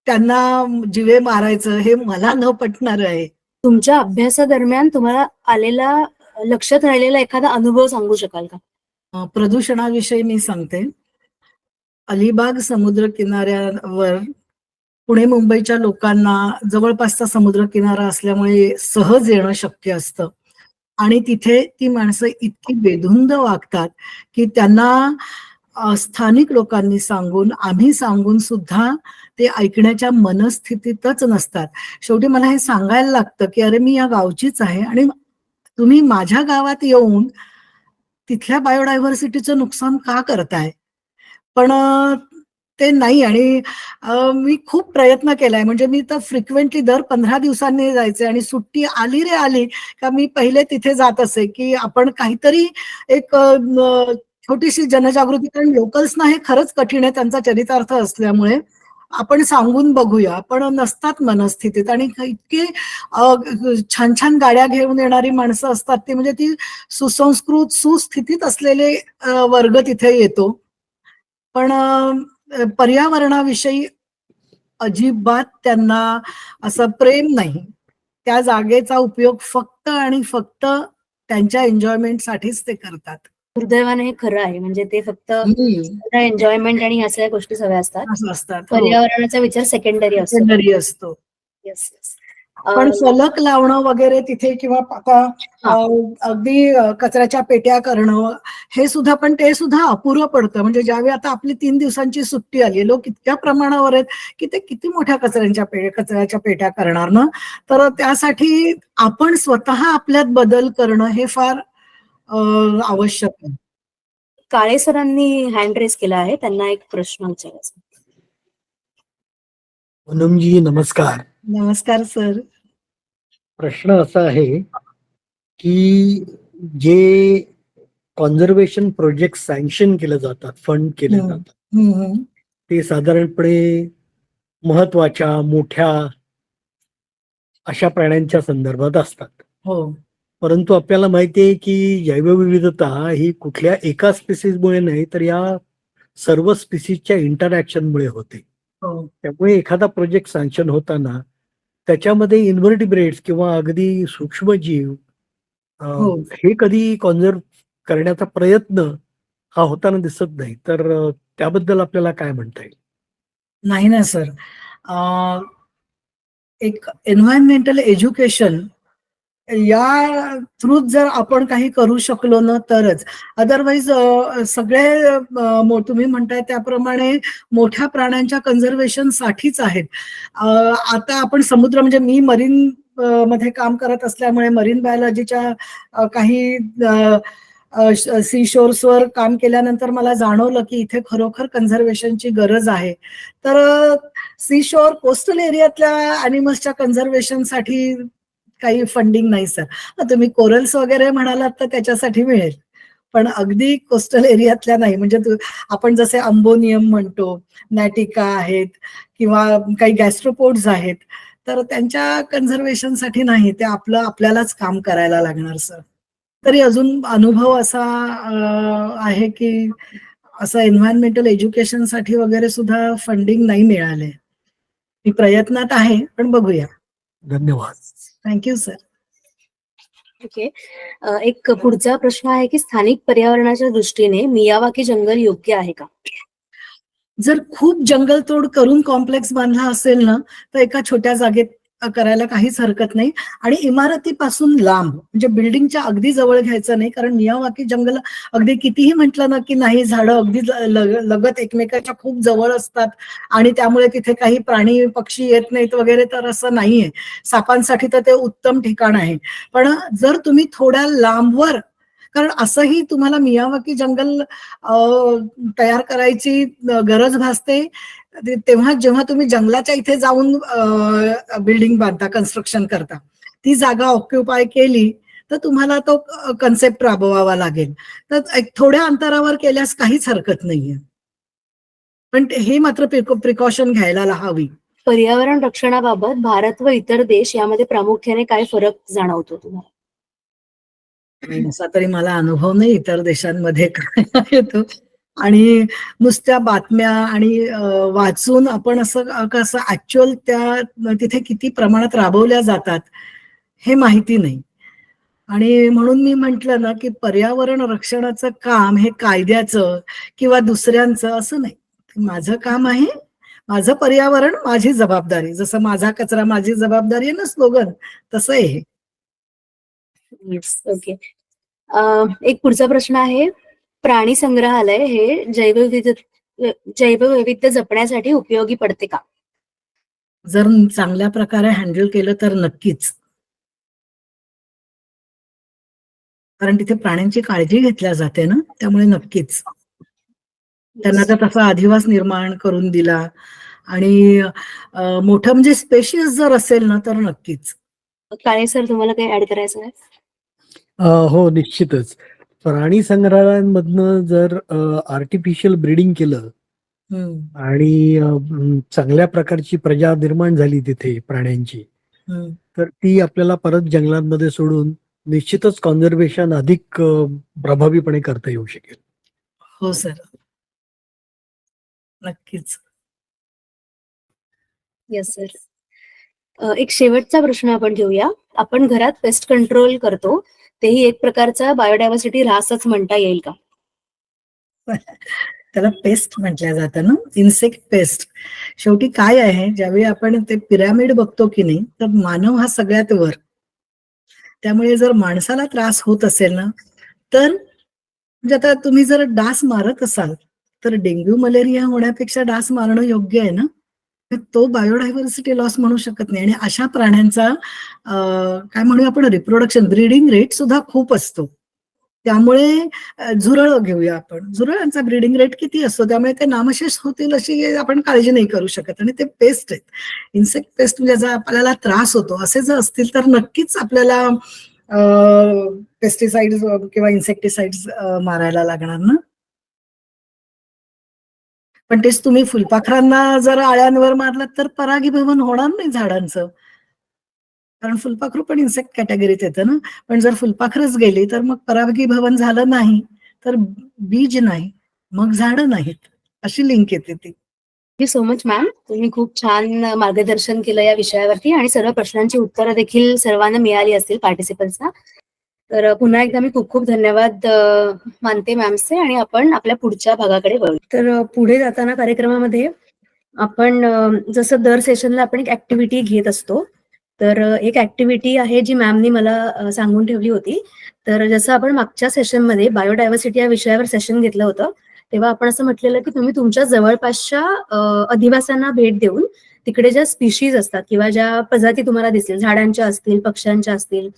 त्यांना जीवे मारायचं, हे मला न पटणार आहे. तुमच्या अभ्यासादरम्यान तुम्हाला आलेला, लक्षात राहिलेला एखादा अनुभव सांगू शकाल का? प्रदूषणाविषयी मी सांगते. अलिबाग समुद्र किनाऱ्यावर पुणे मुंबईच्या लोकांना जवळपासचा समुद्र किनारा असल्यामुळे सहज येणं शक्य असतं, आणि तिथे ती माणसं इतकी बेधुंद वागतात की त्यांना स्थानिक लोकांनी सांगून, आम्ही सांगून सुद्धा ते ऐकण्याच्या मनस्थितीतच नसतात. शेवटी मला हे सांगायला लागतं की अरे मी या गावचीच आहे आणि तुम्ही माझ्या गावात येऊन तिथल्या बायोडायव्हर्सिटीचं नुकसान का करताय. पण ते नाही. आणि मी खूप प्रयत्न केलाय, म्हणजे मी तर फ्रिक्वेंटली दर 15 दिवसांनी जायचे, आणि सुट्टी आली रे आली का मी पहिले तिथे जात असे की आपण काहीतरी एक छोटीशी जनजागृती, कारण लोकल्सना हे खरंच कठीण आहे त्यांचा चरितार्थ असल्यामुळे, आपण सांगून बघूया, पण नसतात मनस्थितीत. आणि इतके छान छान गाड्या घेऊन येणारी माणसं असतात, ती म्हणजे ती सुसंस्कृत सुस्थितीत असलेले वर्ग तिथे येतो, पण पर्यावरणाविषयी अजिबात त्यांना असं प्रेम नाही. त्या जागेचा उपयोग फक्त आणि फक्त त्यांच्या एन्जॉयमेंट साठीच ते करतात. दुर्दैवाने हे खरं आहे. म्हणजे ते फक्त हम्म. एन्जॉयमेंट आणि ह्या सगळ्या गोष्टी सगळ्या असतात. असं असतात. पर्यावरणाचा विचार सेकंडरी असतो. सेकंडरी असतो. Yes yes. पण फलक लावणं वगैरे तिथे किंवा आता हा. अगदी कचऱ्याच्या पेट्या करणं हे सुद्धा, पण ते सुद्धा अपुरं पडतं. म्हणजे ज्यावेळी आता आपली 3 दिवसांची सुट्टी आली, लोक इतक्या प्रमाणावर आहेत की ते किती मोठ्या कचऱ्याच्या पेट्या करणार ना. तर त्यासाठी आपण स्वतः आपल्यात बदल करणं हे फार आवश्यक आहे. काळे सरांनी हँड रेस केला आहे, त्यांना एक प्रश्न विचारायचा. पूनमजी नमस्कार. नमस्कार सर. प्रश्न असा आहे की जे कॉन्झर्वेशन प्रोजेक्ट सँक्शन केले जातात, फंड केले हम्म. जातात, ते साधारणपणे महत्वाच्या मोठ्या अशा प्राण्यांच्या संदर्भात असतात. हो. परंतु आपल्याला माहिती आहे की जैवविविधता ही कुठल्या एका स्पीसीजमुळे नाही, तर या सर्व स्पीसीजच्या इंटरॅक्शनमुळे होते. हो. त्यामुळे एखादा प्रोजेक्ट सँक्शन होताना त्याच्यामध्ये इन्व्हर्टिब्रेट्स किंवा अगदी सूक्ष्मजीव हो. हे कधी कॉन्झर्व करण्याचा प्रयत्न हा होताना दिसत नाही. तर त्याबद्दल आपल्याला काय म्हणता येईल? नाही ना सर. एक एन्व्हायरमेंटल एज्युकेशन या थ्रू जर आपण काही करू शकलो ना तरच. अदरवाईज सगळे तुम्ही म्हणताय त्याप्रमाणे मोठ्या प्राण्यांच्या कन्झर्वेशन साठीच आहेत. आता आपण समुद्र, म्हणजे मी मरीन मध्ये काम करत असल्यामुळे मरीन बायोलॉजीच्या काही सी शोर्सवर काम केल्यानंतर मला जाणवलं की इथे खरोखर कन्झर्वेशनची गरज आहे. तर सी शोर कोस्टल एरियातल्या अॅनिमल्सच्या कन्झर्वेशनसाठी काही फंडिंग नाही सर. तुम्ही कोरल्स वगैरे म्हणालात तर त्याच्यासाठी मिळेल, पण अगदी कोस्टल एरियातल्या नाही. म्हणजे आपण जसे अंबोनियम म्हणतो, नॅटिका आहेत किंवा काही गॅस्ट्रोपोड्स आहेत, तर त्यांच्या कन्झर्वेशनसाठी नाही. ते आपल्यालाच काम करायला लागणार सर. तरी अजून अनुभव असा आहे की असं एन्व्हायरमेंटल एज्युकेशनसाठी वगैरे सुद्धा फंडिंग नाही मिळाले. मी प्रयत्नात आहे, पण बघूया. धन्यवाद. Thank you sir. ओके. एक पुढचा प्रश्न आहे की स्थानिक पर्यावरणाच्या दृष्टीने मियावाकी जंगल योग्य आहे का? जर खूप जंगलतोड करून कॉम्प्लेक्स बांधला असेल ना, तर एका छोट्या जागेत करायला काहीच हरकत नाही. आणि इमारतीपासून लांब, म्हणजे बिल्डिंगच्या अगदी जवळ घ्यायचं नाही. कारण मियावाकी जंगल अगदी कितीही म्हटलं ना की नाही, झाडं अगदी लगत एकमेकाच्या खूप जवळ असतात आणि त्यामुळे तिथे काही प्राणी पक्षी येत नाहीत वगैरे, तर असं नाहीये. सापांसाठी तर ते उत्तम ठिकाण आहे. पण जर तुम्ही थोड्या लांबवर, कारण असंही तुम्हाला मियावाकी जंगल तयार करायची गरज भासते तेव्हा जेव्हा तुम्ही जंगलाच्या इथे जाऊन बिल्डिंग बांधता, कन्स्ट्रक्शन करता. ती जागा ऑक्युपाय केली तर तुम्हाला तो कन्सेप्ट राबवावा लागेल. तर एक थोड्या अंतरावर केल्यास काहीच हरकत नाहीये, पण हे मात्र प्रिकॉशन घ्यायला हवी. पर्यावरण रक्षणाबाबत भारत व इतर देश यामध्ये प्रामुख्याने काय फरक जाणवतो तुम्हाला? असा तरी मला अनुभव नाही इतर देशांमध्ये काय येतो. आणि नुसत्या बातम्या आणि वाचून आपण असं कसं ऍक्च्युअल त्या तिथे किती प्रमाणात राबवल्या जातात हे माहिती नाही. आणि म्हणून मी म्हंटल ना की पर्यावरण रक्षणाचं काम हे कायद्याचं किंवा दुसऱ्यांचं असं नाही. माझं काम आहे, माझं पर्यावरण माझी जबाबदारी. जसं माझा कचरा माझी जबाबदारी आहे ना स्लोगन, तसं आहे हे. ओके. एक पुढचा प्रश्न आहे, प्राणी संग्रहालय हे जैववैविध्य जपण्यासाठी उपयोगी पडते का? जर चांगल्या प्रकारे हँडल केलं तर नक्कीच. कारण तिथे प्राण्यांची काळजी घेतल्या जाते ना, त्यामुळे नक्कीच. त्यांना तर तसा अधिवास निर्माण करून दिला आणि मोठं म्हणजे स्पेशियस जर असेल ना तर नक्कीच. काळे सर, तुम्हाला काही ऍड करायचं आहे? हो, निश्चितच. प्राणी संग्रहालयांमधनं जर आर्टिफिशियल ब्रीडिंग केलं आणि चांगल्या प्रकारची प्रजा निर्माण झाली तिथे प्राण्यांची, तर ती आपल्याला परत जंगलांमध्ये सोडून निश्चितच कॉन्झर्वेशन अधिक प्रभावीपणे करता येऊ शकेल. हो सर, नक्कीच. Yes sir. एक शेवटचा प्रश्न आपण घेऊया. आपण घरात पेस्ट कंट्रोल करतो, तेही एक प्रकारचा बायोडायव्हर्सिटी ऱ्हासच म्हणता येईल का? त्याला पेस्ट म्हटलं जातं ना, इन्सेक्ट पेस्ट. शेवटी काय आहे, ज्यावेळी आपण ते पिरॅमिड बघतो की नाही, तर मानव हा सगळ्यात वर. त्यामुळे जर माणसाला त्रास होत असेल ना, तर म्हणजे आता तुम्ही जर डास मारत असाल, तर डेंग्यू मलेरिया होण्यापेक्षा डास मारणं योग्य आहे ना. तर तो बायोडायव्हर्सिटी लॉस म्हणू शकत नाही. आणि अशा प्राण्यांचा काय म्हणूया आपण, रिप्रोडक्शन, ब्रीडिंग रेट सुद्धा खूप असतो. त्यामुळे झुरळ घेऊया आपण, झुरळांचा ब्रीडिंग रेट किती असतो, त्यामुळे ते नामशेष होतील अशी आपण काळजी नाही करू शकत. आणि ते पेस्ट आहेत, इन्सेक्ट पेस्ट, म्हणजे ज्याचा आपल्याला त्रास होतो असे जर असतील तर नक्कीच आपल्याला पेस्टिसाइड्स किंवा इन्सेक्टिसाइड्स मारायला लागणार ना. पण तेच तुम्ही फुलपाखरांना जर आळ्यांवर मारलं तर परागीभवन होणार नाही झाडांचं, कारण फुलपाखरू पण इन्सेक्ट कॅटेगरीत येतं ना. पण जर फुलपाखरच गेली तर मग परागीभवन झालं नाही तर बीज नाही, मग झाडं नाहीत, अशी लिंक येते ती. Thank you so much ma'am. तुम्ही खूप छान मार्गदर्शन केलं या विषयावरती आणि सर्व प्रश्नांची उत्तरं देखील सर्वांना मिळाली असतील पार्टिसिपंट्सना. तर पुन्हा एकदा मी खूप खूप धन्यवाद मानते मॅमचे आणि आपण आपल्या पुढच्या भागाकडे वळू. तर पुढे जाताना कार्यक्रमामध्ये आपण जसं दर सेशनला आपण एक ऍक्टिव्हिटी घेत असतो, तर एक ऍक्टिव्हिटी आहे जी मॅमनी मला सांगून ठेवली होती. तर जसं आपण मागच्या सेशनमध्ये बायोडायव्हर्सिटी या विषयावर सेशन घेतलं होतं, तेव्हा आपण असं म्हटलेलं की तुम्ही तुमच्या जवळपासच्या अधिवासांना भेट देऊन तिकडे ज्या स्पीशीज असतात किंवा ज्या प्रजाती तुम्हाला दिसतील, झाडांच्या असतील, पक्ष्यांच्या असतील,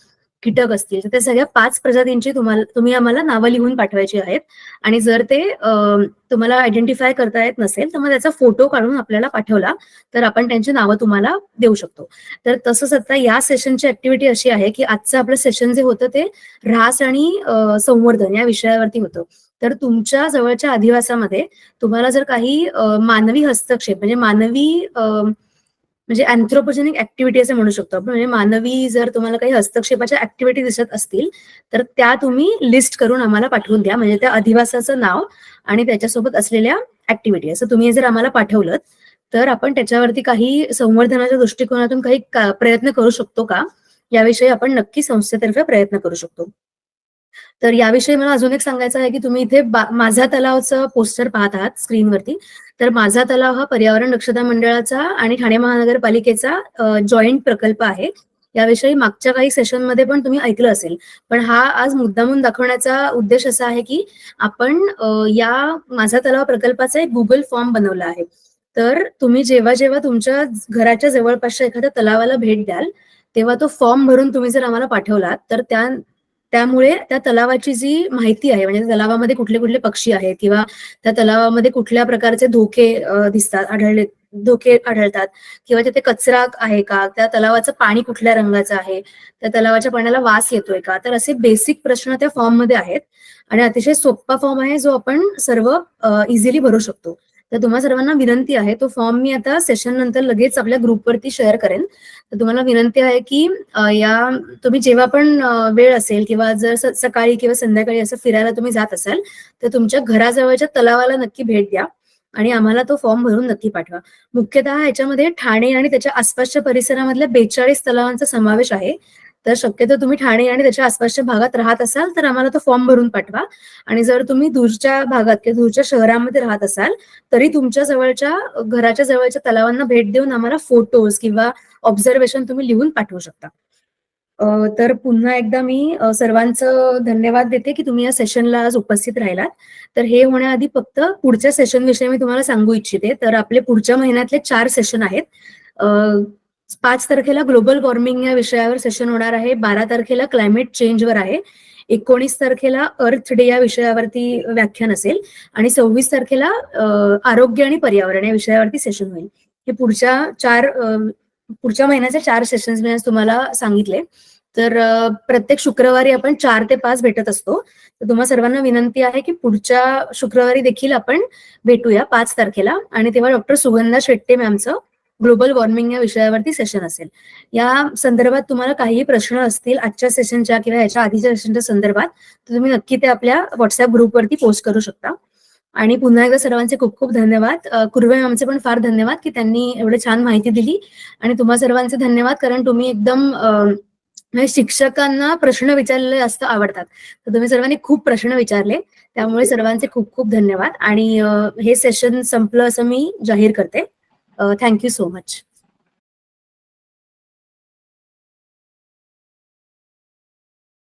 कीटक असतील, तर त्या सगळ्या 5 प्रजातींची तुम्ही आम्हाला नावं लिहून पाठवायची आहेत. आणि जर ते तुम्हाला आयडेंटिफाय करता येत नसेल तर मग त्याचा फोटो काढून आपल्याला पाठवला तर आपण त्यांची नावं तुम्हाला देऊ शकतो. तर तसंच आता या सेशनची ऍक्टिव्हिटी अशी आहे की आजचं आपलं सेशन जे होतं ते ऱ्हास आणि संवर्धन या विषयावरती होतं. तर तुमच्या जवळच्या अधिवासामध्ये तुम्हाला जर काही मानवी हस्तक्षेप म्हणजे अँथ्रोपोजेनिक ऍक्टिव्हिटी असं म्हणू शकतो आपण, म्हणजे मानवी जर तुम्हाला काही हस्तक्षेपाच्या ऍक्टिव्हिटी दिसत असतील तर त्या तुम्ही लिस्ट करून आम्हाला पाठवून द्या. म्हणजे त्या अधिवासाचं नाव आणि त्याच्यासोबत असलेल्या ऍक्टिव्हिटी असं तुम्ही जर आम्हाला पाठवलं तर आपण त्याच्यावरती काही संवर्धनाच्या दृष्टिकोनातून काही प्रयत्न करू शकतो का, याविषयी आपण नक्की संस्थेतर्फे प्रयत्न करू शकतो. तर याविषयी मला अजून एक सांगायचं आहे की तुम्ही इथे माझा तलावचं पोस्टर पाहत आहात स्क्रीनवरती. तर माझा तलाव हा पर्यावरण दक्षता मंडळाचा आणि ठाणे महानगरपालिकेचा जॉईंट प्रकल्प आहे. याविषयी मागच्या काही सेशनमध्ये पण तुम्ही ऐकलं असेल, पण हा आज मुद्दामून दाखवण्याचा उद्देश असा आहे की आपण या माझा तलाव प्रकल्पाचा एक गुगल फॉर्म बनवला आहे. तर तुम्ही जेव्हा जेव्हा तुमच्या घराच्या जवळपासच्या एखाद्या तलावाला भेट द्याल तेव्हा तो फॉर्म भरून तुम्ही जर आम्हाला पाठवलात तर त्यामुळे त्या तलावाची जी माहिती आहे, म्हणजे तलावामध्ये कुठले कुठले पक्षी आहेत किंवा त्या तलावामध्ये कुठल्या प्रकारचे धोके धोके आढळतात किंवा तिथे कचरा आहे का, त्या तलावाचं पाणी कुठल्या रंगाचं आहे, त्या तलावाच्या पाण्याला वास येतोय का, तर असे बेसिक प्रश्न त्या फॉर्म मध्ये आहेत. आणि अतिशय सोपा फॉर्म आहे जो आपण सर्व इझिली भरू शकतो. तर तुम्हा सर्वांना विनंती आहे, तो फॉर्म मी आता सेशन नंतर लगेच आपल्या ग्रुपवरती शेअर करेन. तर तुम्हाला विनंती आहे की तुम्ही जेव्हा पण वेळ असेल किंवा जर सकाळी किंवा संध्याकाळी असं फिरायला तुम्ही जात असाल तर तुमच्या घराजवळच्या तलावाला नक्की भेट द्या आणि आम्हाला तो फॉर्म भरून नक्की पाठवा. मुख्यतः याच्यामध्ये ठाणे आणि त्याच्या आसपासच्या परिसरामधल्या 42 तलावांचा समावेश आहे. तर शक्यतो तुम्ही ठाणे आणि त्याच्या आसपासच्या भागात राहत असाल तर आम्हाला तो फॉर्म भरून पाठवा. आणि जर तुम्ही दूरच्या भागात किंवा दूरच्या शहरामध्ये राहत असाल तरी तुमच्या घराच्या जवळच्या तलावांना भेट देऊन आम्हाला फोटोज किंवा ऑब्झर्वेशन तुम्ही लिहून पाठवू शकता. तर पुन्हा एकदा मी सर्वांचं धन्यवाद देते की तुम्ही या सेशनला आज उपस्थित राहिलात. तर हे होण्याआधी फक्त पुढच्या सेशन विषयी मी तुम्हाला सांगू इच्छिते. तर आपले पुढच्या महिन्यातले 4 सेशन आहेत. 5 तारखेला ग्लोबल वॉर्मिंग या विषयावर सेशन होणार आहे. 12 तारखेला क्लायमेट चेंजवर आहे. 19 तारखेला अर्थ डे या विषयावरती व्याख्यान असेल आणि 26 तारखेला आरोग्य आणि पर्यावरण या विषयावरती सेशन होईल. हे पुढच्या महिन्याचे 4 सेशन्स मी आज तुम्हाला सांगितले. तर प्रत्येक शुक्रवारी आपण 4 ते 5 भेटत असतो. तर तुम्हा सर्वांना विनंती आहे की पुढच्या शुक्रवारी देखील आपण भेटूया 5 तारखेला आणि तेव्हा डॉक्टर सुगंधा शेट्टे मॅमचं ग्लोबल वॉर्मिंग या विषयावरती सेशन असेल. या संदर्भात तुम्हाला काहीही प्रश्न असतील आजच्या सेशनच्या किंवा याच्या आधीच्या सेशनच्या संदर्भात तर तुम्ही नक्की ते आपल्या व्हॉट्सअप ग्रुपवरती पोस्ट करू शकता. आणि पुन्हा एकदा सर्वांचे खूप खूप धन्यवाद. कुर्वे मॅमचे पण फार धन्यवाद की त्यांनी एवढी छान माहिती दिली आणि तुम्हा सर्वांचे धन्यवाद कारण तुम्ही एकदम म्हणजे शिक्षकांना प्रश्न विचारलेले जास्त आवडतात. तर तुम्ही सर्वांनी खूप प्रश्न विचारले, त्यामुळे सर्वांचे खूप खूप धन्यवाद. आणि हे सेशन संपलं असं मी जाहीर करते. Thank you so much.